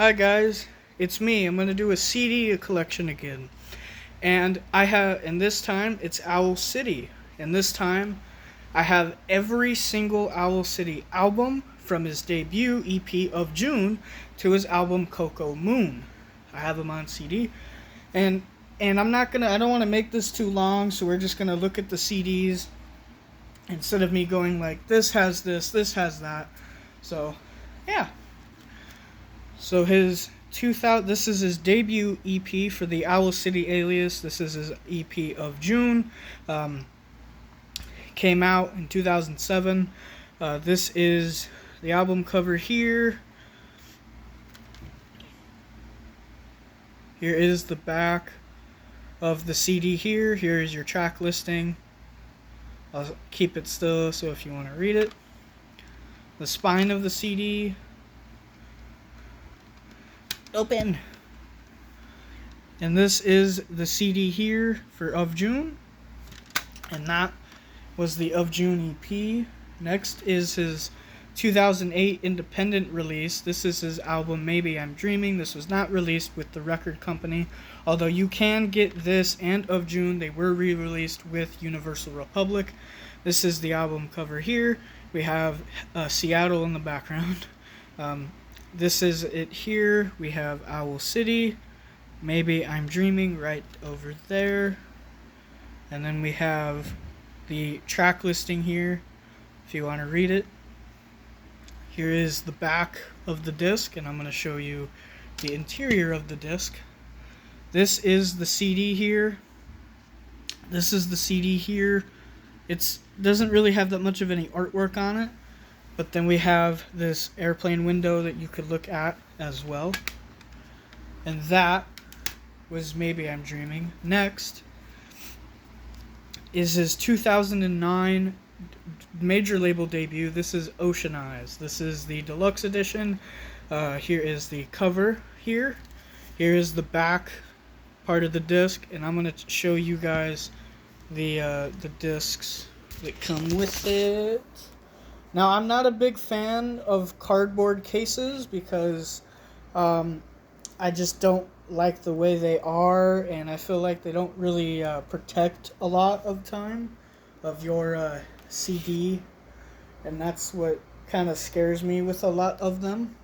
Hi guys, it's me. I'm gonna do a CD collection again, and this time it's Owl City, and this time I have every single Owl City album from his debut EP of June to his album Coco Moon. I have them on CD, and I don't want to make this too long, so we're just gonna look at the CDs instead of me going like this has this has that. So, yeah. So this is his debut EP for the Owl City alias. This is his EP of June. Came out in 2007. This is the album cover here. Here is the back of the CD here. Here is your track listing. I'll keep it still so if you want to read it. The spine of the CD. Open. And this is the CD here for Of June. And that was the Of June EP. Next is his 2008 independent release. This is his album Maybe I'm Dreaming. This was not released with the record company. Although you can get this and Of June. They were re-released with Universal Republic. This is the album cover here. We have Seattle in the background. This is it here. We have Owl City. Maybe I'm Dreaming right over there. And then we have the track listing here if you want to read it. Here is the back of the disc, and I'm going to show you the interior of the disc. This is the CD here. This is the CD here. It doesn't really have that much of any artwork on it. But then we have this airplane window that you could look at as well. And that was Maybe I'm Dreaming. Next is his 2009 major label debut. This is Ocean Eyes. This is the deluxe edition. Here is the cover here. Here is the back part of the disc. And I'm going to show you guys the discs that come with it. Now, I'm not a big fan of cardboard cases because I just don't like the way they are, and I feel like they don't really protect a lot of time of your CD, and that's what kind of scares me with a lot of them.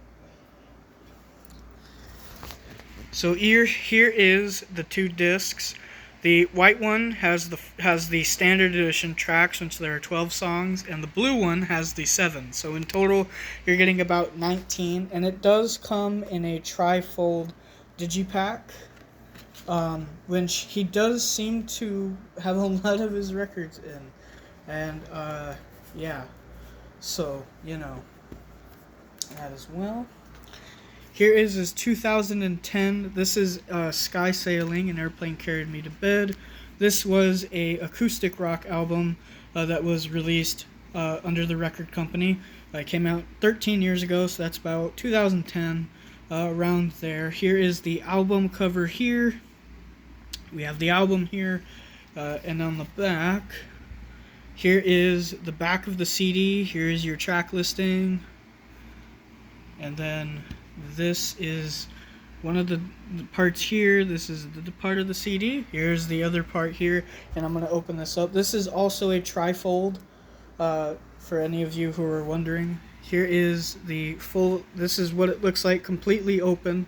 So here is the two discs. The white one has the standard edition tracks, since there are 12 songs, and the blue one has the 7. So in total, you're getting about 19, and it does come in a tri-fold digipack, which he does seem to have a lot of his records in, and yeah, so that as well. Here is his 2010. This is Sky Sailing, An Airplane Carried Me to Bed. This was a acoustic rock album that was released under the record company. It came out 13 years ago, so that's about 2010, around there. Here is the album cover here. We have the album here, and on the back, here is the back of the CD. Here is your track listing, and then this is one of the parts here. This is the part of the CD. Here's the other part here, and I'm going to open this up. This is also a trifold, for any of you who are wondering. Here is the full, this is what it looks like completely open.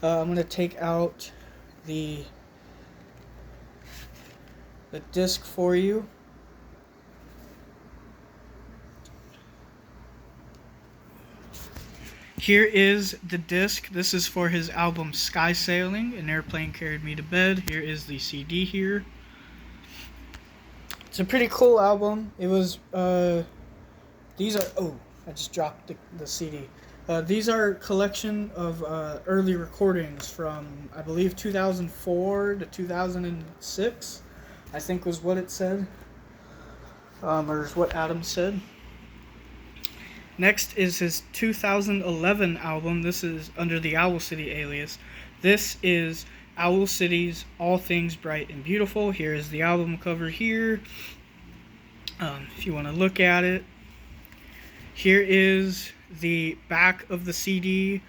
I'm going to take out the disc for you. Here is the disc. This is for his album Sky Sailing, An Airplane Carried Me to Bed. Here is the CD here. It's a pretty cool album. It was, these are, oh, I just dropped the CD. These are a collection of early recordings from, I believe, 2004 to 2006, I think was what it said, or is what Adam said. Next is his 2011 album. This is under the Owl City alias. This is Owl City's All Things Bright and Beautiful. Here is the album cover here, if you want to look at it. Here is the back of the CD.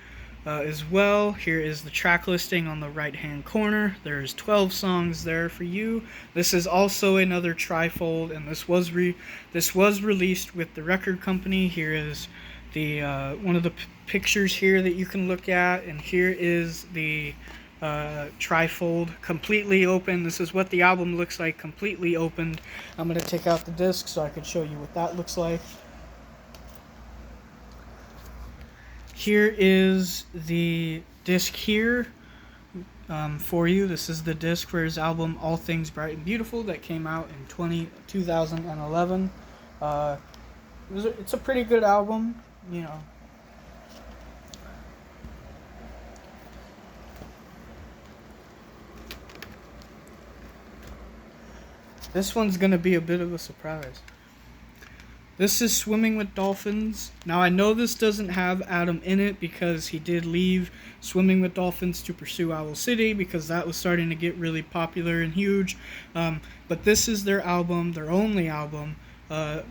as well. Here is the track listing on the right hand corner. There's 12 songs there for you. This is also another trifold, and this was released with the record company. Here is the one of the pictures here that you can look at, and here is the trifold completely open. This is what the album looks like completely opened. I'm going to take out the disc so I can show you what that looks like. Here is the disc here for you. This is the disc for his album All Things Bright and Beautiful that came out in 2011. It's a pretty good album, you know. This one's going to be a bit of a surprise. This is Swimming with Dolphins. Now, I know this doesn't have Adam in it because he did leave Swimming with Dolphins to pursue Owl City because that was starting to get really popular and huge. But this is their album, their only album,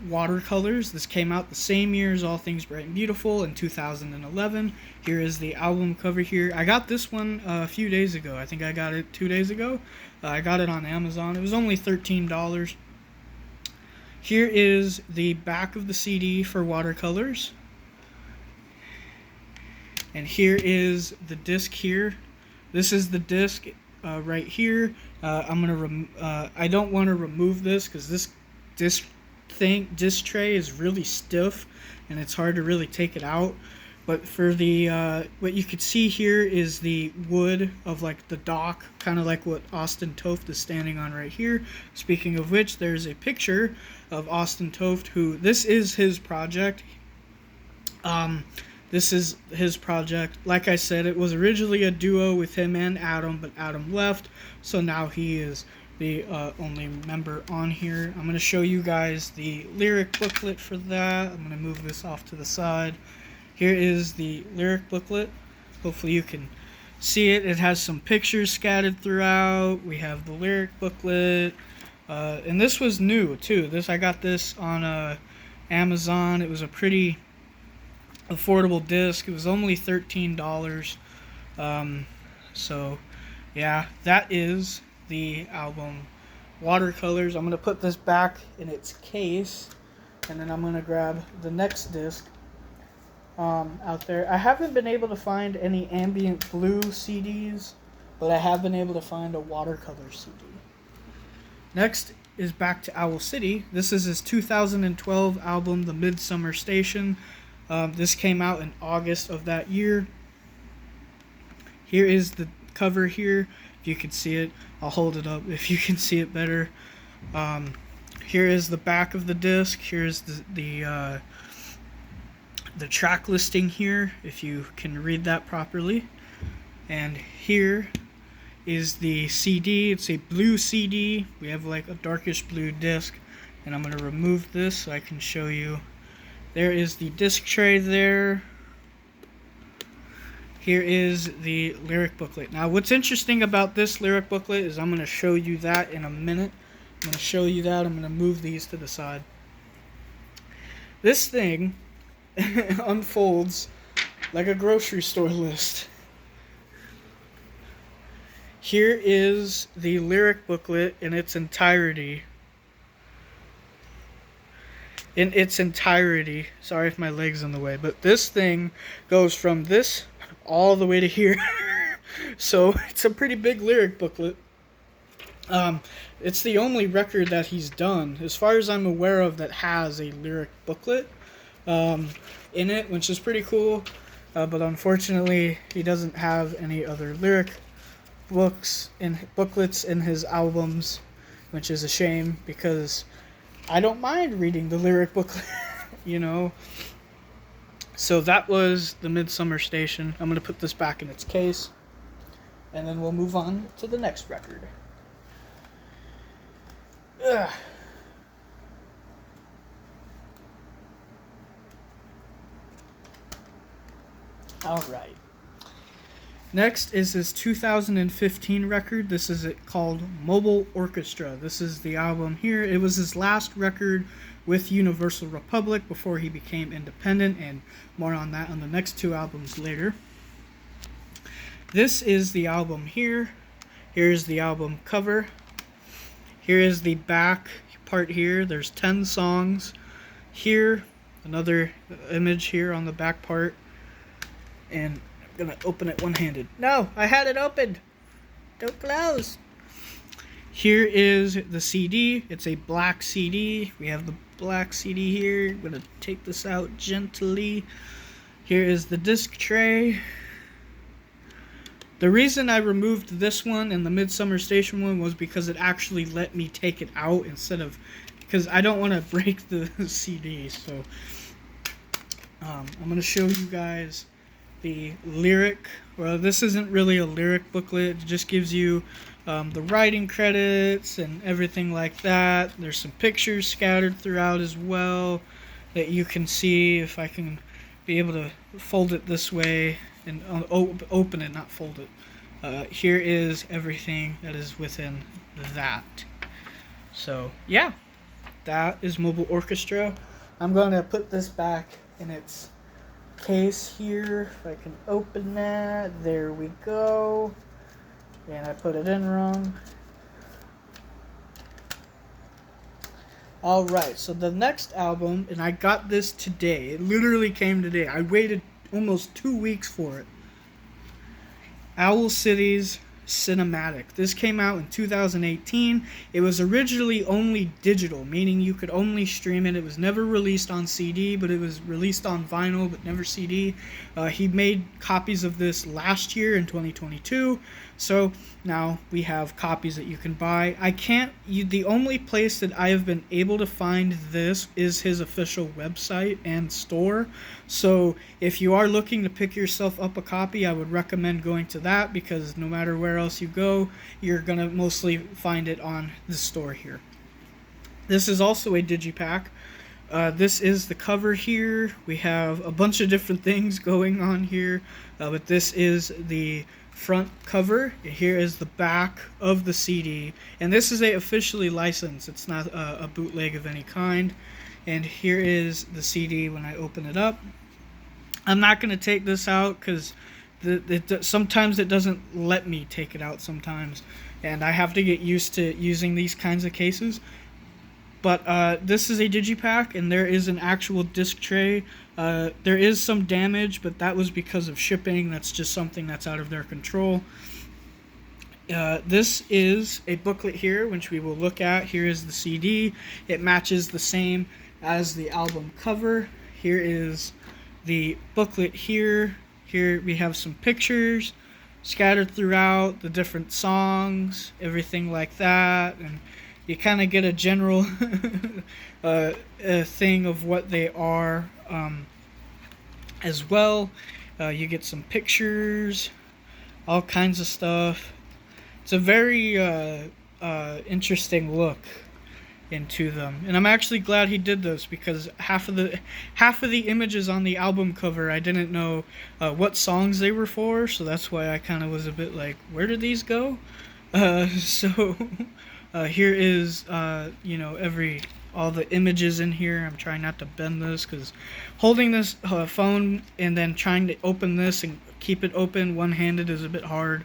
Watercolors. This came out the same year as All Things Bright and Beautiful in 2011. Here is the album cover here. I got this one a few days ago. I think I got it 2 days ago. I got it on Amazon. It was only $13. Here is the back of the CD for Watercolors. And here is the disc here. This is the disc right here. I don't want to remove this because this disc tray is really stiff and it's hard to really take it out. But for the what you could see here is the wood of like the dock, kind of like what Austin Tofte is standing on right here. Speaking of which, there's a picture of Austin Tofte, who this is his project. This is his project. Like I said, it was originally a duo with him and Adam, but Adam left, so now he is the only member on here. I'm going to show you guys the lyric booklet for that. I'm going to move this off to the side. Here is the lyric booklet. Hopefully you can see it. It has some pictures scattered throughout. We have the lyric booklet. And this was new too. I got this on Amazon. It was a pretty affordable disc. It was only $13. So yeah, that is the album Watercolors. I'm going to put this back in its case, and then I'm going to grab the next disc out there. I haven't been able to find any ambient blue CDs, but I have been able to find a watercolor CD. Next is back to Owl City. This is his 2012 album, The Midsummer Station. This came out in August of that year. Here is the cover here. If you can see it, I'll hold it up if you can see it better. Here is the back of the disc. Here's the track listing here, if you can read that properly. And here is the CD. It's a blue CD. We have like a darkish blue disc, and I'm going to remove this so I can show you. There is the disc tray there. Here is the lyric booklet. Now, what's interesting about this lyric booklet is I'm going to show you that in a minute. I'm going to show you that. I'm going to move these to the side. This thing unfolds like a grocery store list. Here is the lyric booklet in its entirety. Sorry if my leg's in the way, but this thing goes from this all the way to here. So it's a pretty big lyric booklet. It's the only record that he's done, as far as I'm aware of, that has a lyric booklet in it, which is pretty cool. But unfortunately, he doesn't have any other lyric booklets in his albums, which is a shame because I don't mind reading the lyric booklet, you know. So that was the Midsummer Station. I'm going to put this back in its case, and then we'll move on to the next record. Ugh. All right. Next is his 2015 record. This is called Mobile Orchestra. This is the album here. It was his last record with Universal Republic before he became independent, and more on that on the next two albums later. This is the album here. Here's the album cover. Here is the back part here. There's 10 songs. Here, another image here on the back part. And I'm going to open it one-handed. No, I had it opened. Don't close. Here is the CD. It's a black CD. We have the black CD here. I'm going to take this out gently. Here is the disc tray. The reason I removed this one and the Midsummer Station one was because it actually let me take it out instead of... because I don't want to break the CD. So I'm going to show you guys the lyric. Well, this isn't really a lyric booklet. It just gives you the writing credits and everything like that. There's some pictures scattered throughout as well that you can see. If I can be able to fold it this way and open it, not fold it. Here is everything that is within that. So yeah, that is Mobile Orchestra. I'm going to put this back in its case here. If I can open that, there we go. And I put it in wrong. Alright, so the next album, and I got this today. It literally came today. I waited almost 2 weeks for it. Owl City's Cinematic. This came out in 2018. It was originally only digital, meaning you could only stream it. It was never released on CD, but it was released on vinyl, but never CD. He made copies of this last year in 2022, so now we have copies that you can buy. The only place that I have been able to find this is his official website and store. So if you are looking to pick yourself up a copy, I would recommend going to that, because no matter where else you go, you're going to mostly find it on the store here. This is also a digipack. This is the cover here. We have a bunch of different things going on here, but this is the front cover. Here is the back of the CD, and this is officially licensed. It's not a bootleg of any kind. And here is the CD when I open it up. I'm not going to take this out because sometimes it doesn't let me take it out sometimes, and I have to get used to using these kinds of cases. But this is a digipack, and there is an actual disc tray. There is some damage, but that was because of shipping. That's just something that's out of their control. This is a booklet here, which we will look at. Here is the CD. It matches the same as the album cover. Here is the booklet here. Here we have some pictures scattered throughout, the different songs, everything like that, and you kind of get a general thing of what they are as well. You get some pictures, all kinds of stuff. It's a very interesting look into them, and I'm actually glad he did this, because half of the images on the album cover I didn't know what songs they were for, so that's why I kind of was a bit like, where did these go? Here is all the images in here. I'm trying not to bend this, because holding this phone and then trying to open this and keep it open one-handed is a bit hard.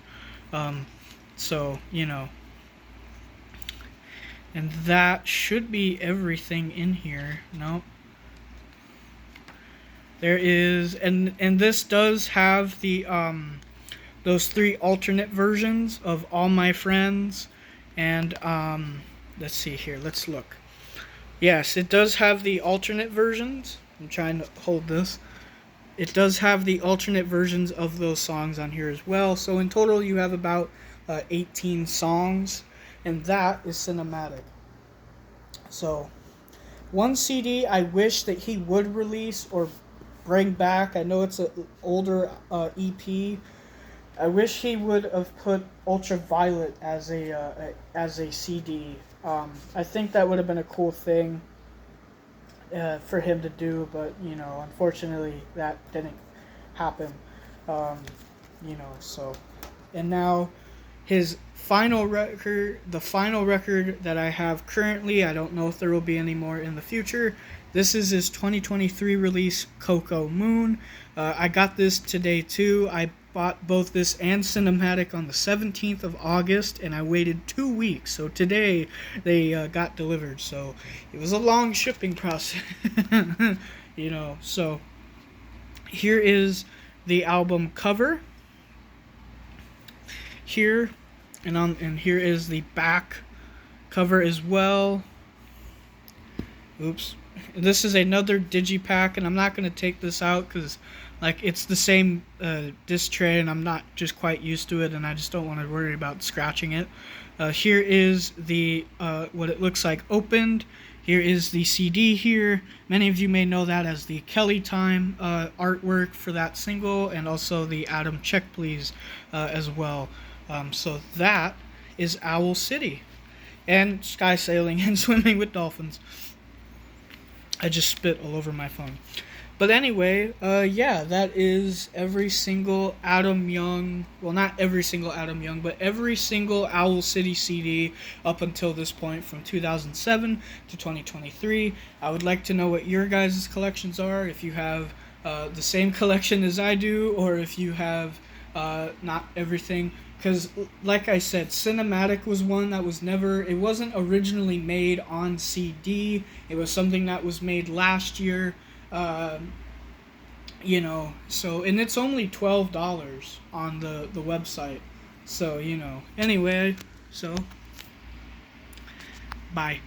And that should be everything in here. Nope. There is, and this does have the those 3 alternate versions of All My Friends, and let's see here. Let's look. Yes, it does have the alternate versions. I'm trying to hold this. It does have the alternate versions of those songs on here as well. So in total, you have about 18 songs. And that is cinematic. So, one CD I wish that he would release or bring back. I know it's an older EP. I wish he would have put Ultraviolet as a CD. I think that would have been a cool thing for him to do, but unfortunately that didn't happen. So, and now his final record, the final record that I have currently, I don't know if there will be any more in the future. This is his 2023 release, Coco Moon. I got this today too. bought both this and Cinematic on the 17th of August, and I waited 2 weeks. So today they got delivered. So it was a long shipping process, you know. So here is the album cover. Here and here is the back cover as well. Oops. This is another digipack, and I'm not going to take this out because like it's the same disc tray, and I'm not just quite used to it, and I just don't want to worry about scratching it. Here is the what it looks like opened. Here is the CD here. Many of you may know that as the Kelly Time artwork for that single, and also the Adam Check Please as well. So that is Owl City and Sky Sailing and Swimming with Dolphins. I just spit all over my phone. But anyway, yeah, that is every single Adam Young, well, not every single Adam Young, but every single Owl City CD up until this point from 2007 to 2023. I would like to know what your guys' collections are, if you have the same collection as I do, or if you have not everything. Because, like I said, Cinematic was one that was never, it wasn't originally made on CD. It was something that was made last year, you know, so, and it's only $12 on the website. So, you know, anyway, so, bye.